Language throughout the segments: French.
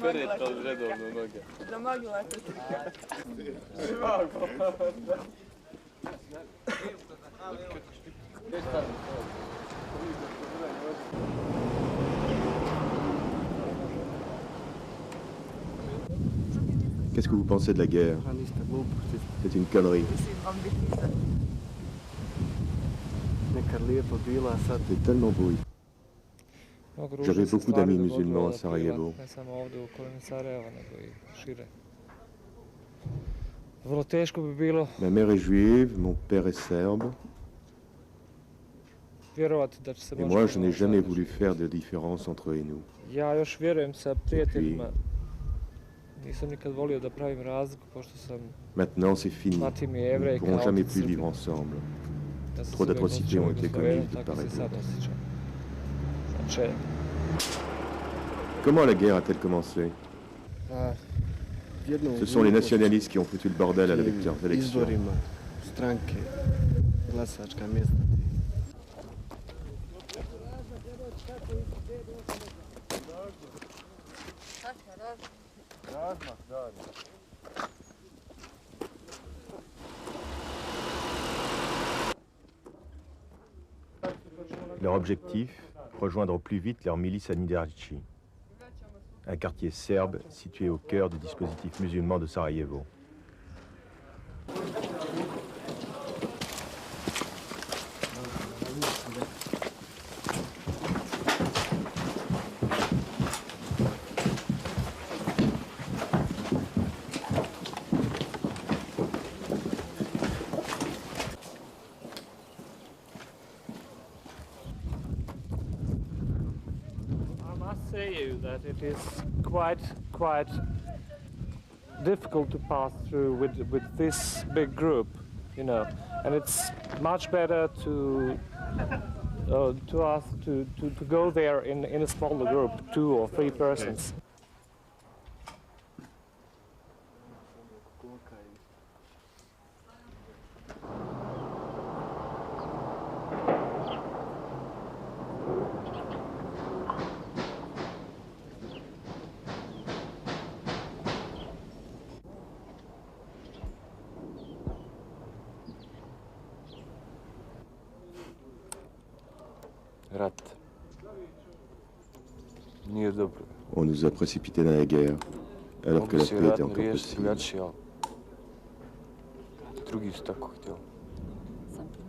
Perete od redovno noge. Da mogu letati. Qu'est-ce que vous pensez de la guerre? C'est une connerie. C'est tellement beau. J'avais beaucoup d'amis musulmans à Sarajevo. Ma mère est juive, mon père est serbe. Et moi, je n'ai jamais voulu faire de différence entre eux et nous. Et puis, maintenant, c'est fini. Nous ne pourrons jamais plus vivre ensemble. Trop d'atrocités ont été commises de part et d'autre. Comment la guerre a-t-elle commencé? Ce sont les nationalistes qui ont foutu le bordel à leurs élections. Leur objectif, rejoindre au plus vite leur milice à Nidarci, un quartier serbe situé au cœur du dispositif musulman de Sarajevo. That it is quite difficult to pass through with this big group, you know, and it's much better to us to go there in a smaller group, 2 or 3 persons. On nous a précipités dans la guerre, alors que la paix était encore possible. Simplement, c'est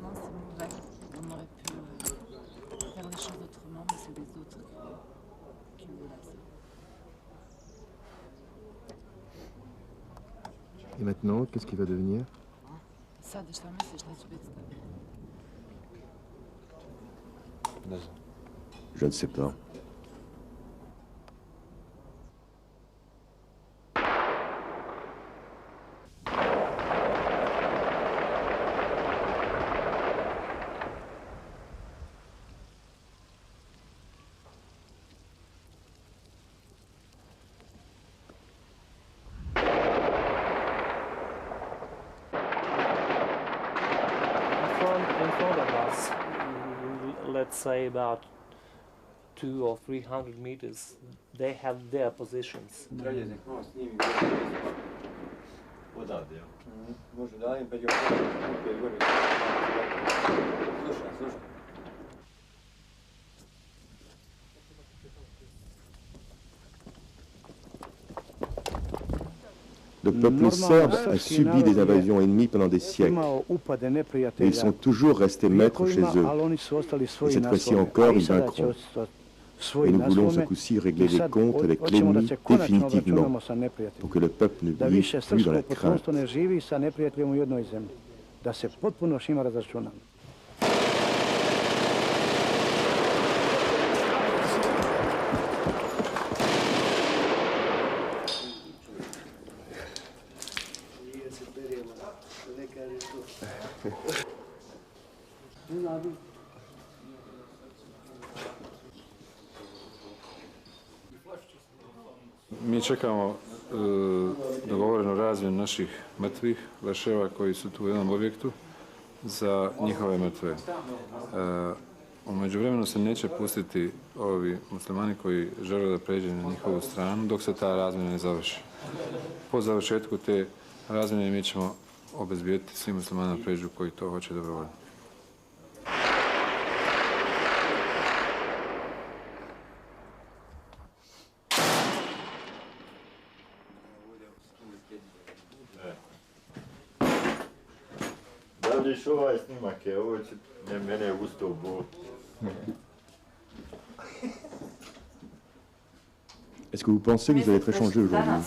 mauvais. On aurait pu faire les choses autrement, mais c'est les autres qui voulaient ça. Et maintenant, qu'est-ce qui va devenir? Sad, šta misliš da će biti s tobom? Je ne sais pas. In front of us, let's say about 200 or 300 meters, they have their positions. Le peuple serbe a subi des invasions ennemies pendant des siècles, et ils sont toujours restés maîtres chez eux. Et cette fois-ci encore, ils vaincront. Et nous voulons ce coup-ci régler les comptes avec l'ennemi définitivement, pour que le peuple ne vive plus dans la crainte. Mi čekamo dogovorenu razmjenu naših mrtvih leševa koji su tu u jednom objektu za njihove mrtve. U međuvremenu se neće pustiti ovi muslimani koji žele da pređe na njihovu stranu dok se ta razmjena ne završi. Po završetku te razmjene mi ćemo obezbijediti svim muslimanima da pređu koji to hoće dobrovoljno. Da vidiš ovaj snimak je, ovo će mene ustao bol. Est-ce que vous pensez que vous allez être échangé aujourd'hui?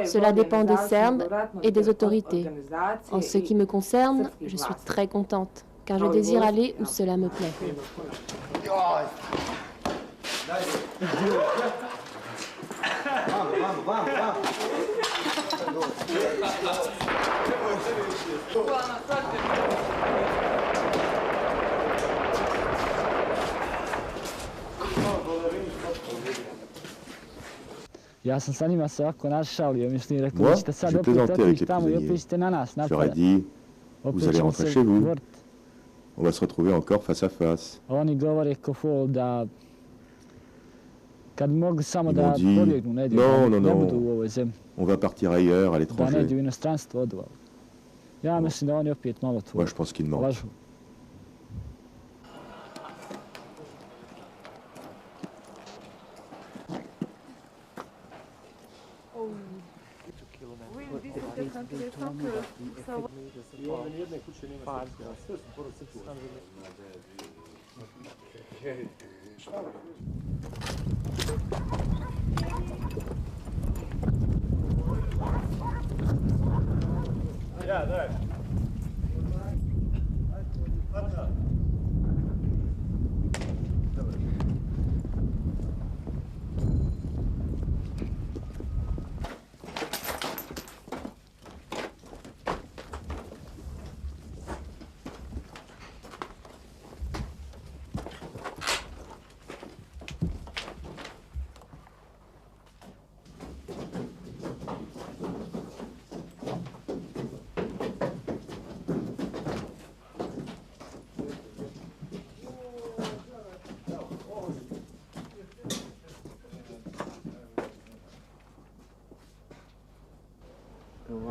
Cela dépend des Serbes et des autorités. En ce qui me concerne, je suis très contente, car je désire aller où cela me plaît. Ja sam sa njima se ovako našalio, mislim, rekao Moi, da ćete sad je opet plaisantais avec otići les tamo i opet prisonniers. ćete na nas Je leur ai napada. dit, vous allez rentrer chez vous, boriti. on va se retrouver encore face à face. Oni govore ko fol da kad mogu samo Ils da m'ont dit, pobjegnu negdje, non, da non, ne non. budu u ovoj zemlji, On va partir ailleurs, à da ne l'étranger. idu u inostranstvo odu. Ja mislim da oni opet malo tu Moi, je pense qu'ils mentent. lažu.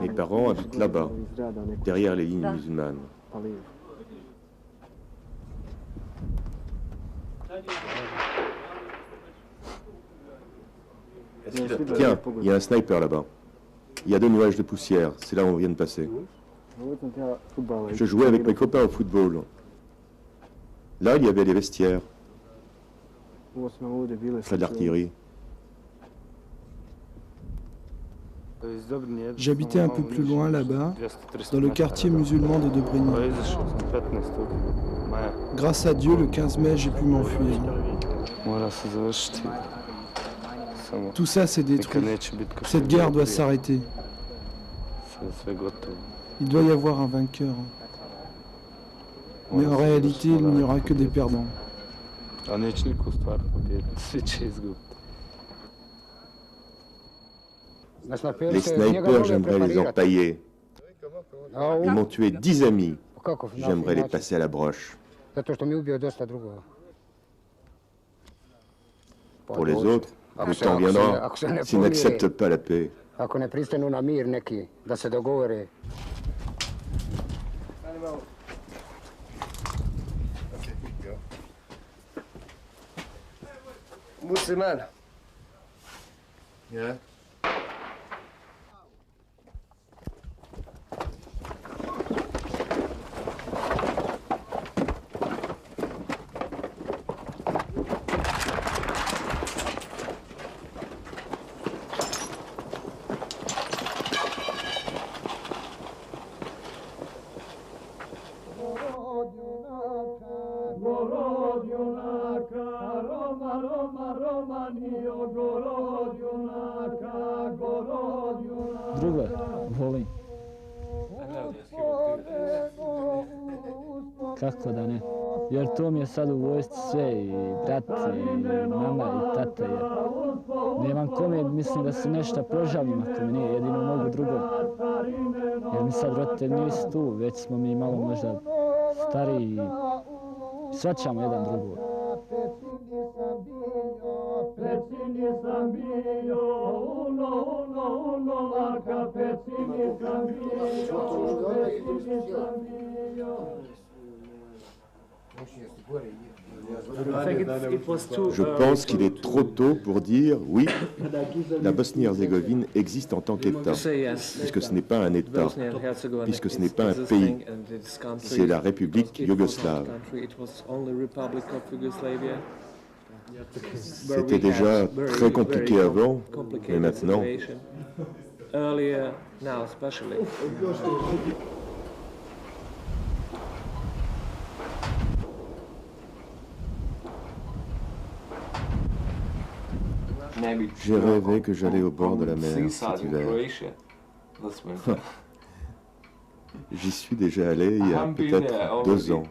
Mes parents habitent là-bas, derrière les lignes musulmanes. Tiens, il y a un sniper là-bas. Il y a 2 nuages de poussière, c'est là où on vient de passer. Je jouais avec mes copains au football. Là, il y avait les vestiaires, près de l'artillerie. J'habitais un peu plus loin là-bas, dans le quartier musulman de Dobrini. Grâce à Dieu, le 15 mai, j'ai pu m'enfuir. Tout ça s'est détruit. Cette guerre doit s'arrêter. Il doit y avoir un vainqueur. Mais en réalité, il n'y aura que des perdants. Les snipers, j'aimerais les empailler. Ils m'ont tué 10 amis. J'aimerais les passer à la broche. Pour les autres, le temps viendra s'ils n'acceptent pas la paix. Ako ne pristanu na mir neki, da se dogovore. Musliman. Yeah. Drugo, volim. I know this. kako da ne. Jer to mi je sad u vojsci sve, i brat, i mama, i tata, jer nemam kome, mislim da se nešto prožavim ako mi nije, jedino mogu drugom. Jer mi sad roditelji nisu tu, već smo mi malo možda stariji i shvaćamo jedan drugog. Je pense qu'il est trop tôt pour dire oui, la Bosnie-Herzégovine existe en tant qu'État, puisque ce n'est pas un État, puisque ce n'est pas un pays, c'est la République yougoslave. C'était déjà très compliqué avant, mais maintenant... J'ai rêvé que j'allais au bord de la mer cet hiver. J'y suis déjà allé il y a peut-être 2 ans.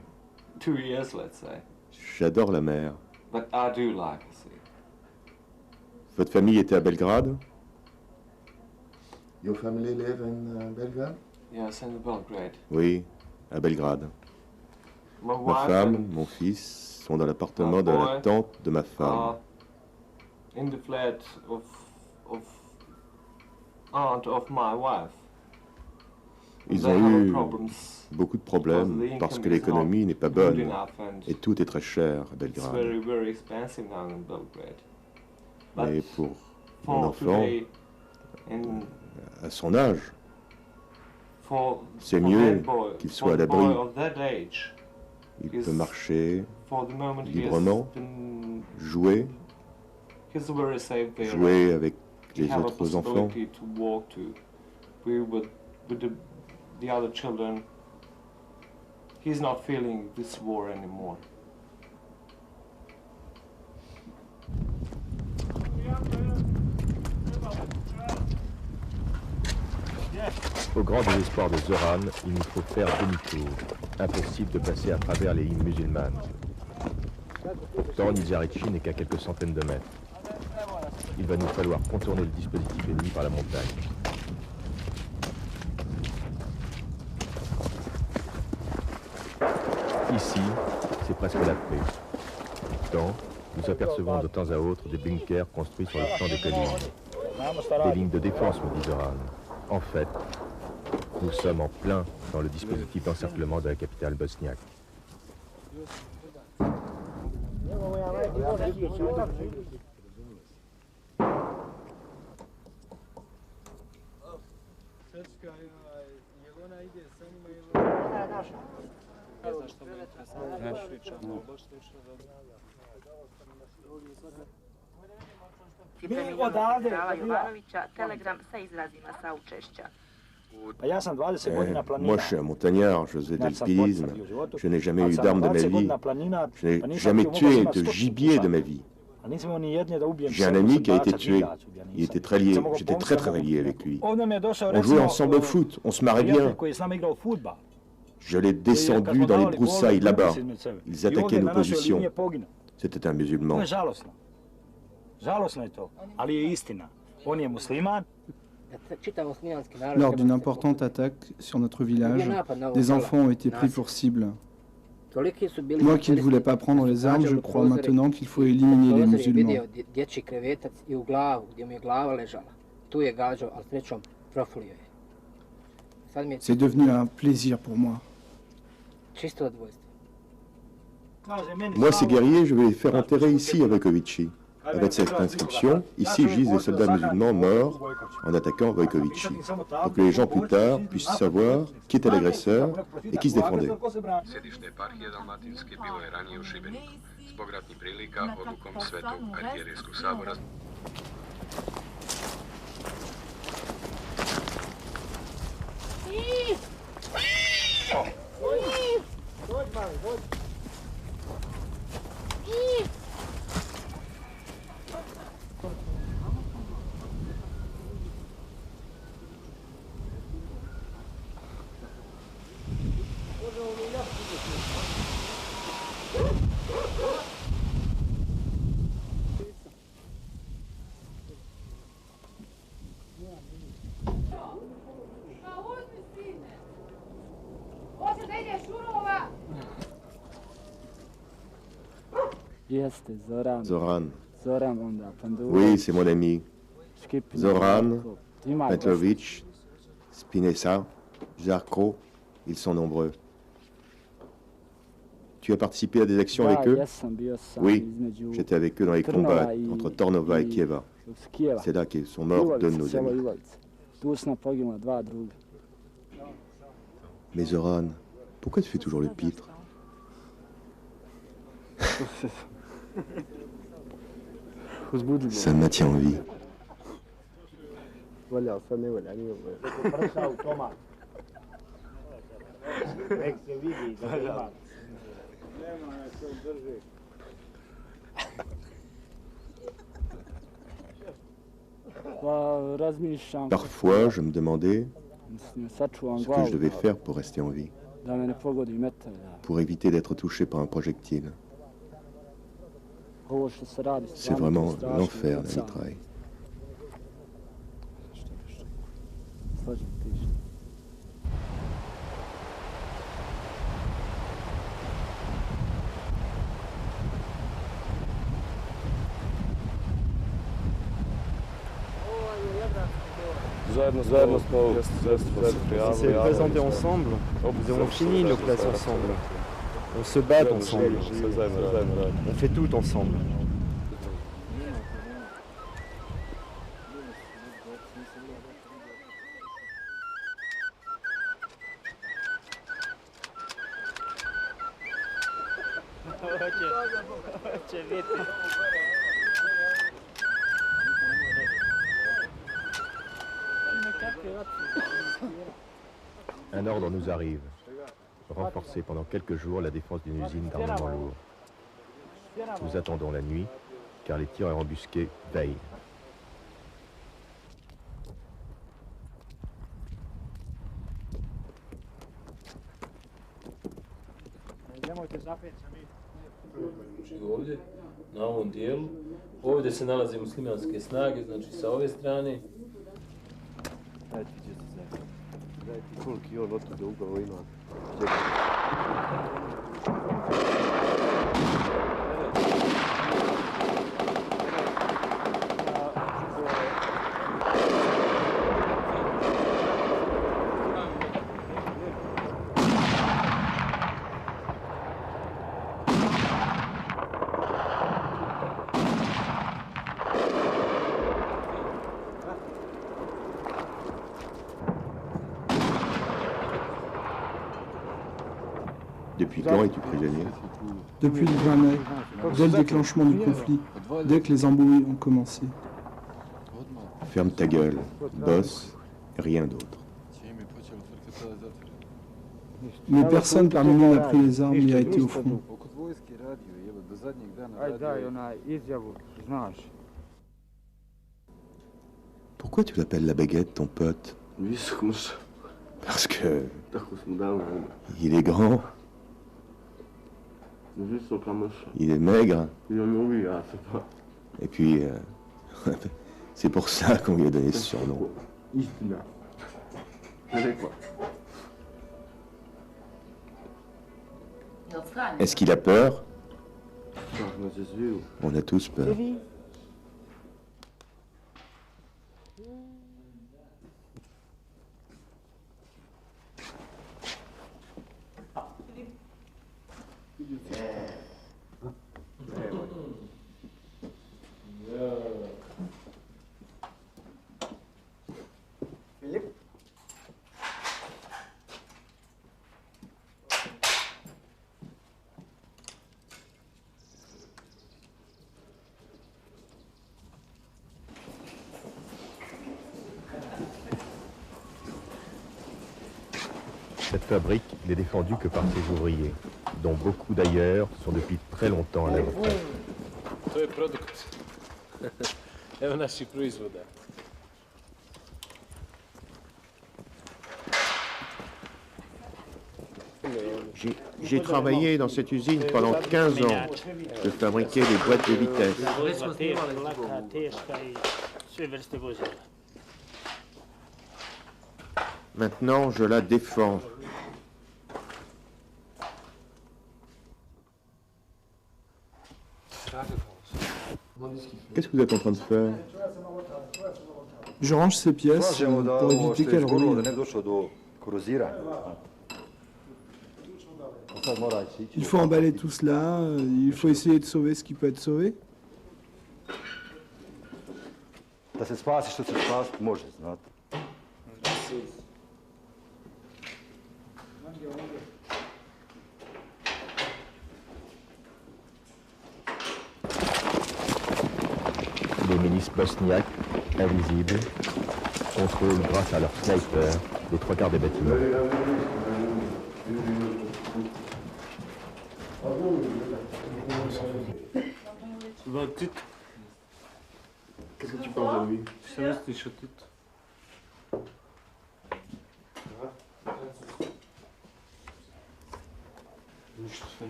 J'adore la mer. Votre famille était à Belgrade? Your family live in Belgrade? Yes, in Belgrade. Oui, à Belgrade. Ma femme, mon fils sont dans l'appartement de la tante de ma femme. In the flat of aunt of my wife. Ils ont eu beaucoup de problèmes parce que l'économie n'est pas bonne et tout est très cher à Belgrade. Mais pour mon enfant, à son âge, c'est mieux qu'il soit à l'abri. Il peut marcher librement, jouer avec les autres enfants. The other children, he's not feeling this war anymore. Au grand désespoir de Zoran, il nous faut faire demi-tour. Impossible de passer à travers les îles musulmanes. Tornizarici n'est qu'à quelques centaines de mètres. Il va nous falloir contourner le dispositif ennemi par la montagne. Ici, c'est presque la paix. Pourtant, nous apercevons de temps à autre des bunkers construits sur le flanc des collines. Des lignes de défense, me dit Zoran. En fait, nous sommes en plein dans le dispositif d'encerclement de la capitale bosniaque. Telegram sa izrazima saučešća. Moi, je suis un montagnard, je faisais de l'alpinisme, je n'ai jamais eu d'arme de ma vie, je n'ai jamais tué de gibier de ma vie. J'ai un ami qui a été tué, il était très lié, j'étais très lié avec lui. On jouait ensemble au foot, on se marrait bien. Je l'ai descendu dans les broussailles là-bas, ils attaquaient nos positions. C'était un musulman. Lors d'une importante attaque sur notre village, des enfants ont été pris pour cible. Moi qui ne voulais pas prendre les armes, je crois maintenant qu'il faut éliminer les musulmans. C'est devenu un plaisir pour moi. Moi, ces guerriers, je vais les faire enterrer ici à Vojkovići. Avec cette inscription, ici gisent des soldats musulmans morts en attaquant Vojkovići, pour que les gens plus tard puissent savoir qui était l'agresseur et qui se défendait. Sedište eparhije Dalmatinske bilo je ranije u Šibeniku. Zbog ratnih prilika, odlukom Svetog arhijerijskog sabora. Zoran. Oui, c'est mon ami. Zoran, Petlovic, Spinessa, Zarko, ils sont nombreux. Tu as participé à des actions avec eux? Oui, j'étais avec eux dans les combats entre Tornova et Kieva. C'est là qu'ils sont morts deux de nos amis. Mais Zoran, pourquoi tu fais toujours le pitre? Ça me maintient en vie. Parfois, je me demandais ce que je devais faire pour rester en vie, pour éviter d'être touché par un projectile. C'est vraiment l'enfer de mitraille. On s'est présenté ensemble, nous avons fini nos classes ensemble. On se bat ensemble, on fait tout ensemble. Un ordre nous arrive. Renforcer pendant quelques jours la défense d'une usine d'armement lourd. Nous attendons la nuit, car les tireurs embusqués veillent. Ovdje, na ovom dijelu, ovdje se nalaze muslimanske snage, znači sa ove strane. Koliki on od tuda ugao ima? Depuis quand es-tu prisonnier? Depuis le 20 mai, dès le déclenchement du conflit, dès que les embrouilles ont commencé. Ferme ta gueule, bosse, rien d'autre. Mais personne parmi nous n'a pris les armes et a été au front. Pourquoi tu l'appelles la baguette, ton pote? Parce que... il est grand. Il est maigre. Et puis, c'est pour ça qu'on lui a donné ce surnom. Est-ce qu'il a peur? On a tous peur. Cette fabrique n'est défendue que par ses ouvriers, dont beaucoup d'ailleurs sont depuis très longtemps à la retraite. To je produkt. Evo naših proizvoda. J'ai travaillé dans cette usine pendant 15 ans. Je fabriquais des boîtes de vitesse. Maintenant, je la défends. Qu'est-ce que vous êtes en train de faire? Je range ces pièces pour éviter qu'elles rouillent. Il faut emballer tout cela, il faut essayer de sauver ce qui peut être sauvé. Da se spasi što se spasiti može, znate. Les milices bosniaques, invisibles, contrôlent grâce à leurs snipers les 3/4 des bâtiments. Qu'est-ce que tu parles de lui?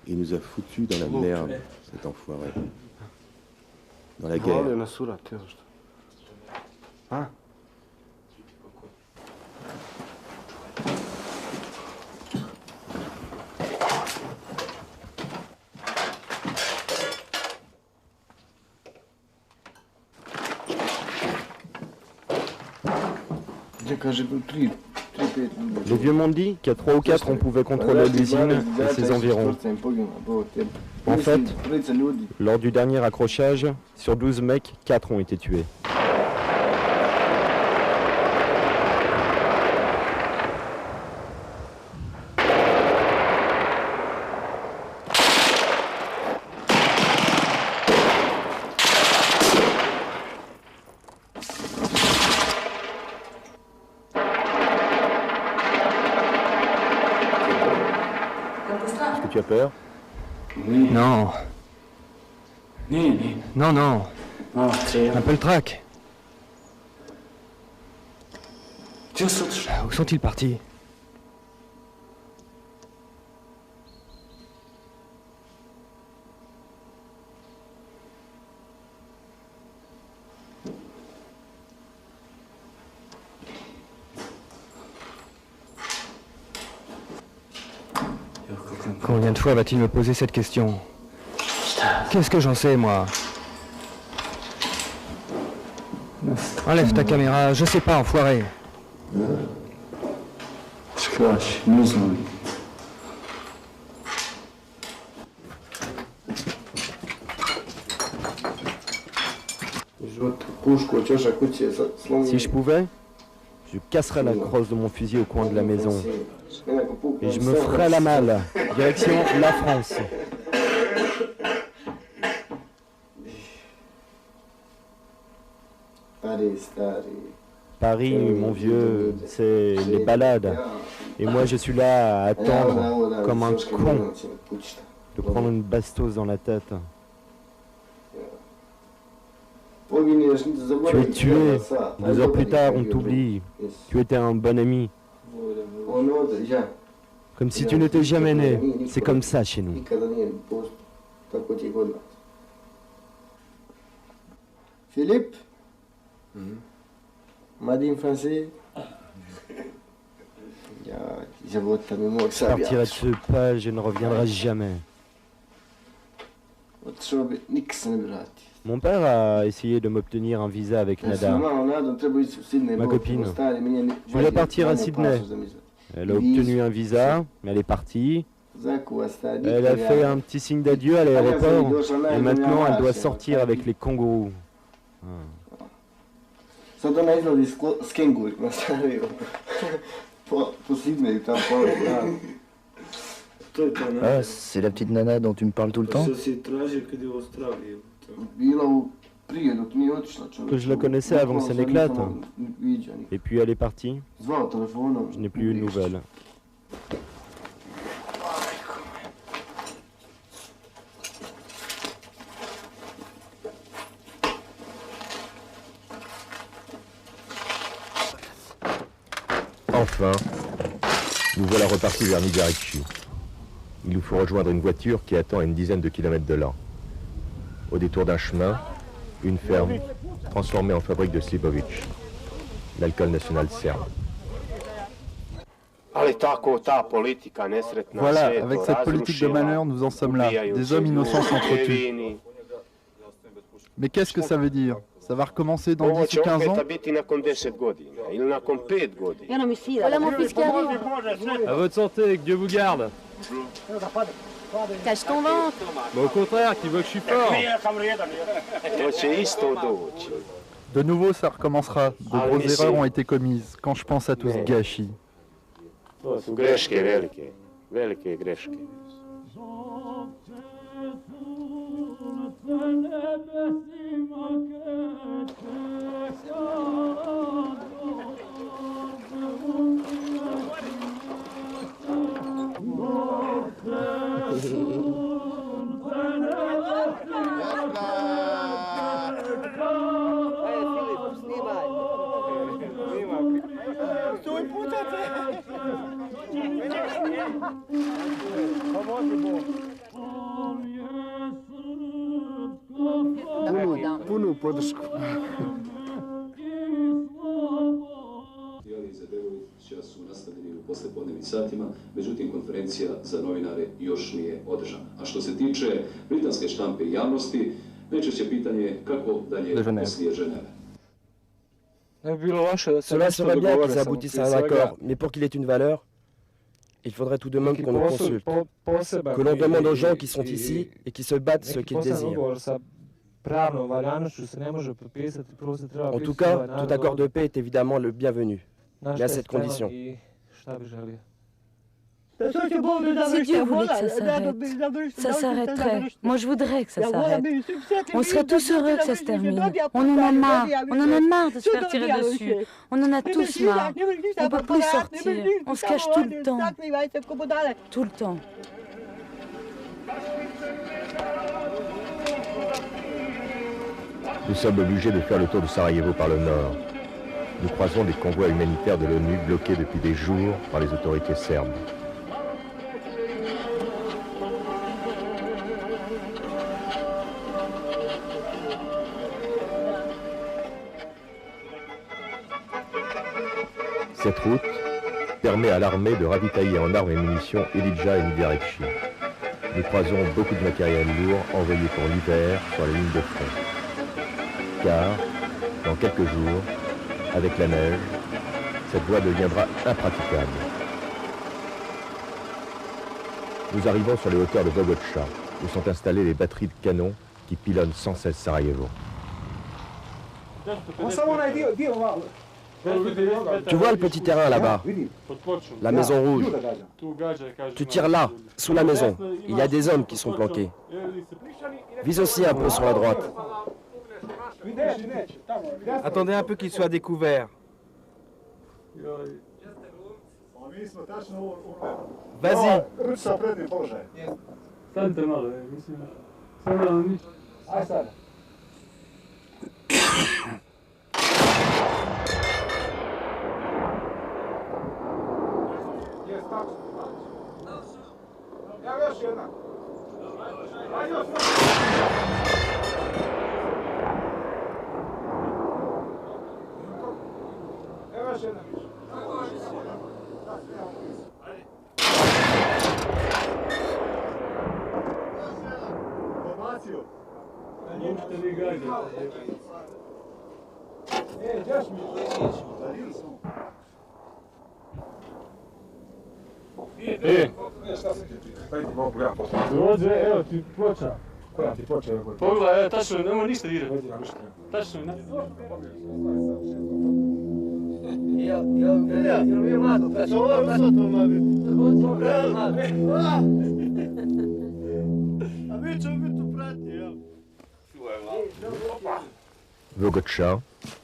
Il nous a foutus dans la merde, cet enfoiré. Dans la guerre. Les vieux m'ont dit qu'à 3 ou 4 on pouvait contrôler l'usine et ses environs. En fait, lors du dernier accrochage, sur 12 mecs, 4 ont été tués. Est-ce que tu as peur? Non. Non, non. Un peu le trac. Où sont-ils partis? Combien de fois va-t-il me poser cette question? Qu'est-ce que j'en sais, moi? Enlève ta caméra, je sais pas, enfoiré. Si je pouvais, je casserais la crosse de mon fusil au coin de la maison. Et je me ferais la malle. Direction la France. Paris, mon vieux, c'est les balades. Et moi, je suis là à attendre, comme un con, de prendre une bastos dans la tête. Tu es tué. 2 heures plus tard, on t'oublie. Tu étais un bon ami. Comme si tu n'étais jamais né. C'est comme ça chez nous. Philippe, m'a dit en français. Je partirai de ce pas, je ne reviendrai jamais. Mon père a essayé de m'obtenir un visa avec Nada, ma copine. Je voulais partir à Sydney. Elle a obtenu un visa, mais elle est partie. Elle a fait un petit signe d'adieu à l'aéroport et maintenant elle doit sortir avec les kangourous. Ah, c'est la petite nana dont tu me parles tout le temps? Que je la connaissais avant que ça n'éclate. Et puis elle est partie. Je n'ai plus eu de nouvelles. Enfin, nous voilà repartis vers Nigarichi. Il nous faut rejoindre une voiture qui attend à une dizaine de kilomètres de là. Au détour d'un chemin, une ferme transformée en fabrique de Slibovic, l'alcool national serbe. Voilà, avec cette politique de malheur, nous en sommes là. Des hommes innocents s'entretuent. Mais qu'est-ce que ça veut dire? Ça va recommencer dans 10 ou 15 ans? Voilà mon fils qui arrive. À votre santé, que Dieu vous garde. Cache ton ventre. Mais au contraire, qui veut que je suis fort. De nouveau, ça recommencera. De grosses erreurs ont été commises. Quand je pense à tout ce gâchis. Punu podršku. Su nastavljeni u poslijepodnevnim satima, međutim konferencija za novinare još nije održana. A što se tiče britanske štampe i javnosti, najčešće pitanje je kako dalje poslije Ženeve. Cela serait bien qu'ils aboutissent à un accord, mais pour qu'il ait une valeur, il faudrait tout de même qu'on nous consulte, que l'on demande aux gens qui sont ici et qui se battent ce qu'ils désirent. En tout cas, tout accord de paix est évidemment le bienvenu, mais à cette condition. Si Dieu voulait que ça s'arrêterait. Moi, je voudrais que ça s'arrête. On serait tous heureux que ça se termine. On en a marre. On en a marre de se faire tirer dessus. On en a tous marre. On ne peut plus sortir. On se cache tout le temps. Tout le temps. Nous sommes obligés de faire le tour de Sarajevo par le nord. Nous croisons des convois humanitaires de l'ONU bloqués depuis des jours par les autorités serbes. Cette route permet à l'armée de ravitailler en armes et munitions Elidja et Nidiarekchi. Nous croisons beaucoup de matériel lourd envoyé pour l'hiver sur la ligne de front. Car, dans quelques jours, avec la neige, cette voie deviendra impraticable. Nous arrivons sur les hauteurs de Vogocha, où sont installées les batteries de canons qui pilonnent sans cesse Sarajevo. Tu vois le petit terrain là-bas, la maison rouge. Tu tires là, sous la maison. Il y a des hommes qui sont planqués. Vise aussi un peu sur la droite. Attendez un peu qu'il soit découvert. Vas-y. Dođe, evo ti ploča. Koja ti ploča? Pogledaj, tačno, nemoj ništa dirati. Tačno, ne. Vogocha,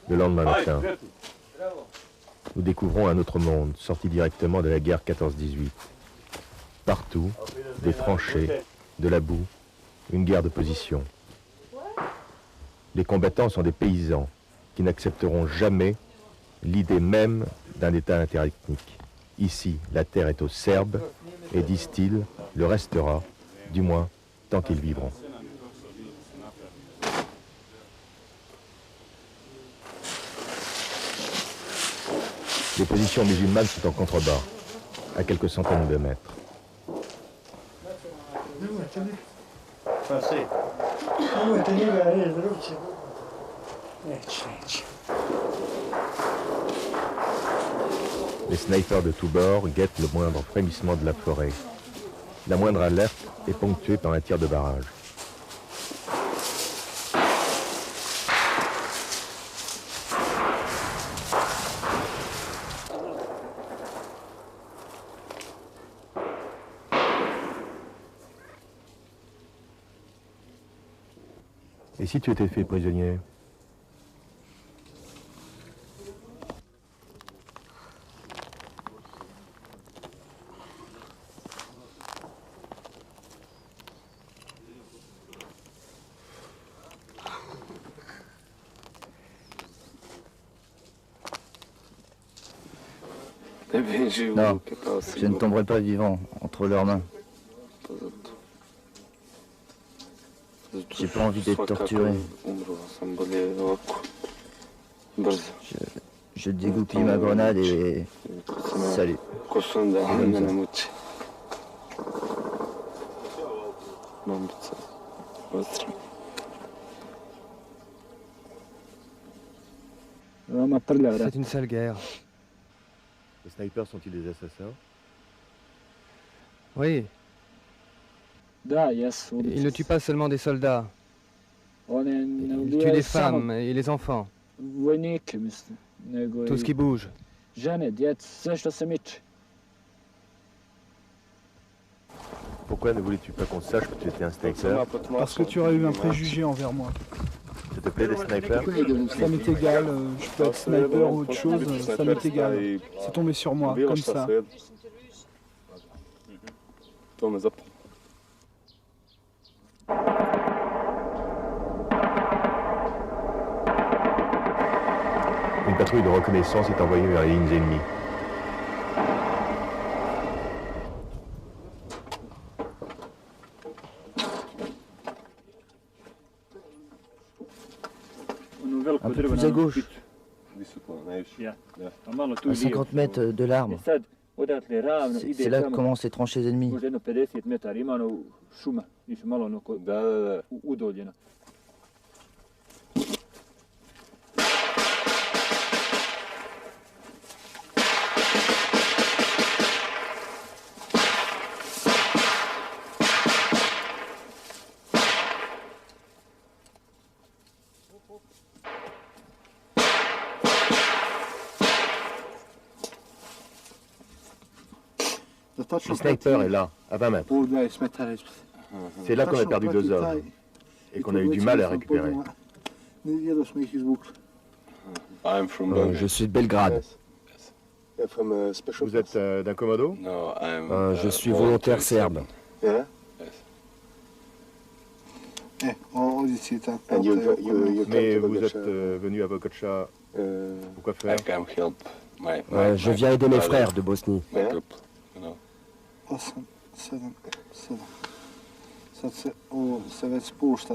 le lendemain matin. Nous découvrons un autre monde, sorti directement de la guerre 14-18. Partout, des tranchées, de la boue, une guerre de position. Les combattants sont des paysans qui n'accepteront jamais l'idée même d'un État interethnique. Ici, la terre est aux Serbes et, disent-ils, le restera, du moins, tant qu'ils vivront. Les positions musulmanes sont en contrebas. à quelques centaines de mètres. Les snipers de tous bords guettent le moindre frémissement de la forêt. La moindre alerte est ponctuée par un tir de barrage. Et si tu étais fait prisonnier? Non, je ne tomberai pas vivant entre leurs mains. J'ai pas envie d'être torturé. Je dégoupille ma grenade et... Salut. C'est une sale guerre. Les snipers sont-ils des assassins? Oui. Ils ne tuent pas seulement des soldats. Ils tuent les femmes et les enfants. Tout ce qui bouge. Pourquoi ne voulais-tu pas qu'on sache que tu étais un sniper? Parce que tu aurais eu un préjugé envers moi. Ça te plaît les snipers? Ça m'est égal, je peux être sniper ou autre chose, ça m'est égal. C'est tombé sur moi, comme ça. Une patrouille de reconnaissance est envoyée vers les lignes ennemies. Un peu plus à gauche. À 50 mètres de l'arbre. C'est là que commencent les tranchées ennemies. Le sniper est là, à 20 mètres. C'est là qu'on a perdu 2 hommes et qu'on a eu du mal à récupérer. Je suis de Belgrade. Vous êtes d'un commando? Je suis volontaire serbe. Mais vous êtes venu à Vokocha pour quoi faire? Je viens aider mes frères de Bosnie. Sad se, ovo se već spušta.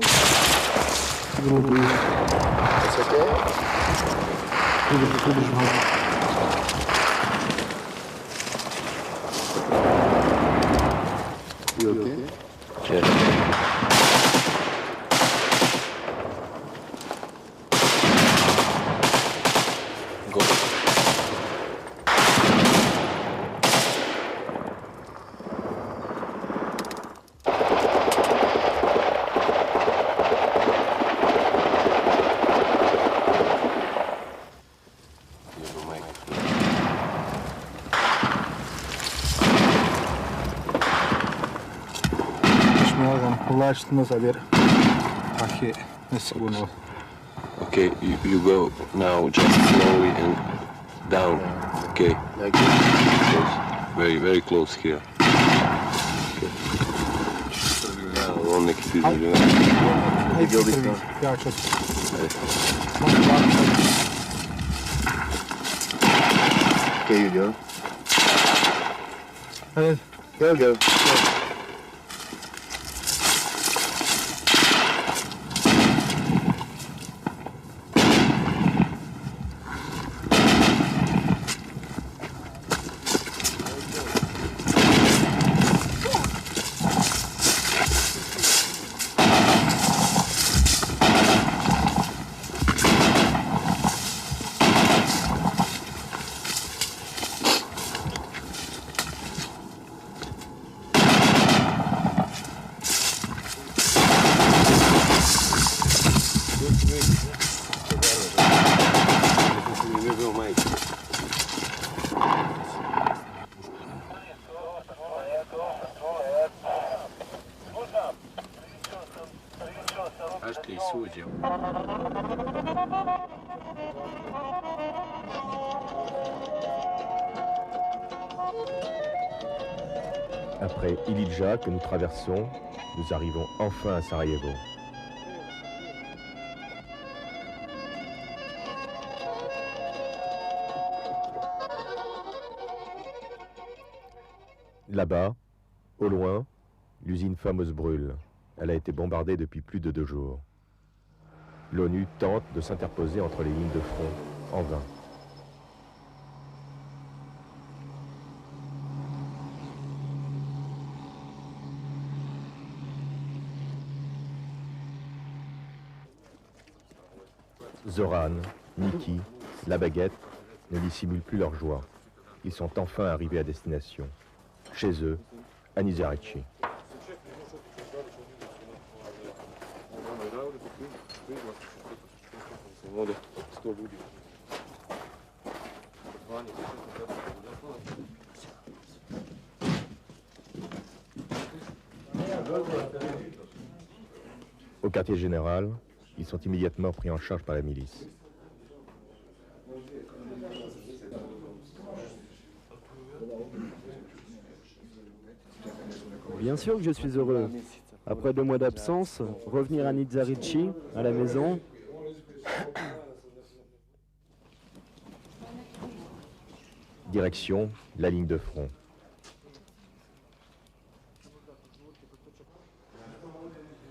Okay, you go now just slowly and down. Okay. Like close. Very, very close here. Okay. On neki ti između. Okay, you go. Go. Après Ilidja que nous traversons, nous arrivons enfin à Sarajevo. Là-bas, au loin, l'usine Famos brûle. Elle a été bombardée depuis plus de 2 jours. L'ONU tente de s'interposer entre les lignes de front, en vain. Zoran, Niki, la baguette ne dissimulent plus leur joie. Ils sont enfin arrivés à destination. Chez eux, à Nizarici. Au quartier général, ils sont immédiatement pris en charge par la milice. Bien sûr que je suis heureux. Après 2 mois d'absence, revenir à Nizarici, à la maison. Direction, la ligne de front.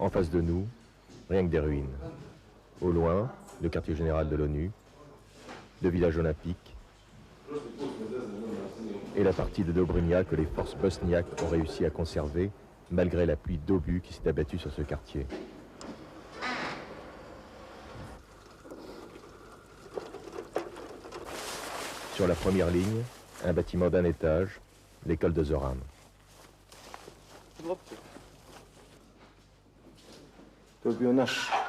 En face de nous, rien que des ruines. Au loin, le quartier général de l'ONU, le village olympique et la partie de Dobrinja que les forces bosniaques ont réussi à conserver malgré la pluie d'obus qui s'est abattue sur ce quartier. Sur la première ligne, un bâtiment d'1 étage, l'école de Zoran.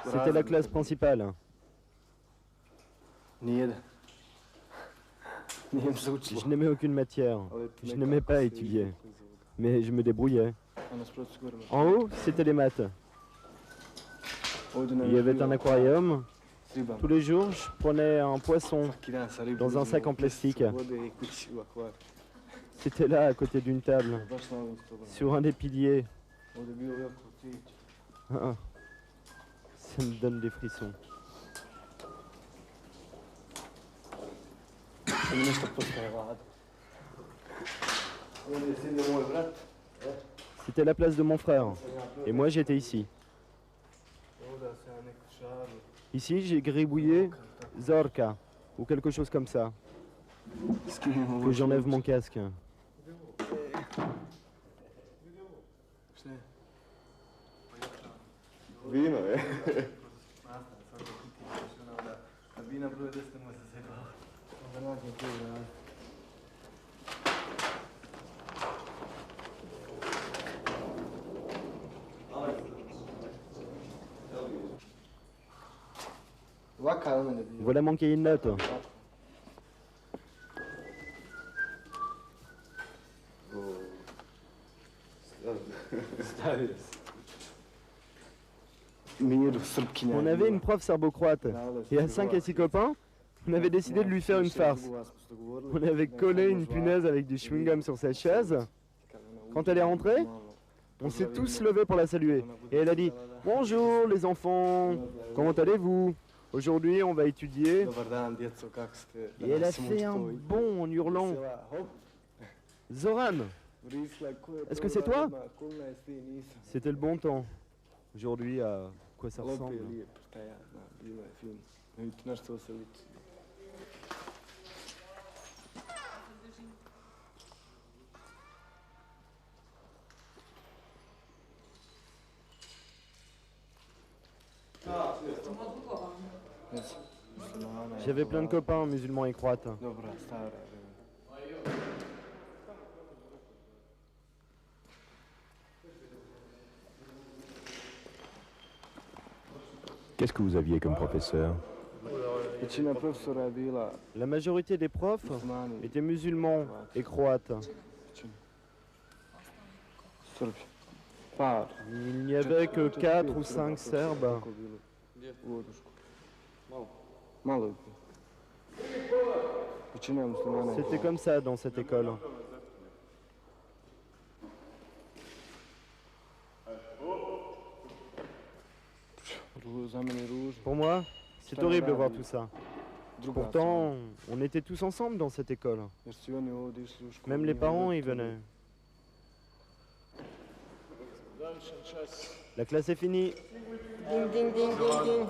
C'était la classe principale. Je n'aimais aucune matière. Je n'aimais pas étudier. Mais je me débrouillais. En haut, c'était les maths. Il y avait un aquarium. Tous les jours, je prenais un poisson dans un sac en plastique. C'était là, à côté d'une table, sur un des piliers. Ah, ça me donne des frissons. C'était la place de mon frère. Et moi, j'étais ici. Ici, j'ai gribouillé Zorka, ou quelque chose comme ça. Que j'enlève mon casque. Voilà mon cahier de notes. On avait une prof serbo-croate et à 5 à 6 copains, on avait décidé de lui faire une farce. On avait collé une punaise avec du chewing-gum sur sa chaise. Quand elle est rentrée, on s'est tous levés pour la saluer. Et elle a dit « Bonjour les enfants, comment allez-vous ? Aujourd'hui, on va étudier. » Et elle a fait un bond en hurlant « Zoran, est-ce que c'est toi ?» C'était le bon temps. Aujourd'hui, à quoi ça ressemble? J'avais plein de copains musulmans et croates. Qu'est-ce que vous aviez comme professeur? La majorité des profs étaient musulmans et croates. Il n'y avait que 4 ou 5 Serbes. C'était comme ça dans cette école. Pour moi, c'est horrible de voir tout ça. Pourtant, on était tous ensemble dans cette école. Même les parents y venaient. La classe est finie. Ding, ding, ding, ding, ding.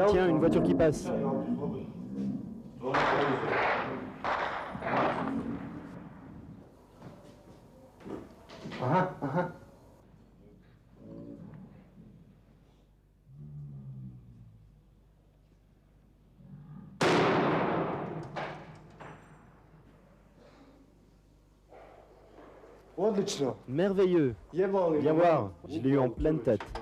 Tiens, une voiture qui passe. Merveilleux. Viens voir, je l'ai eu en pleine tête.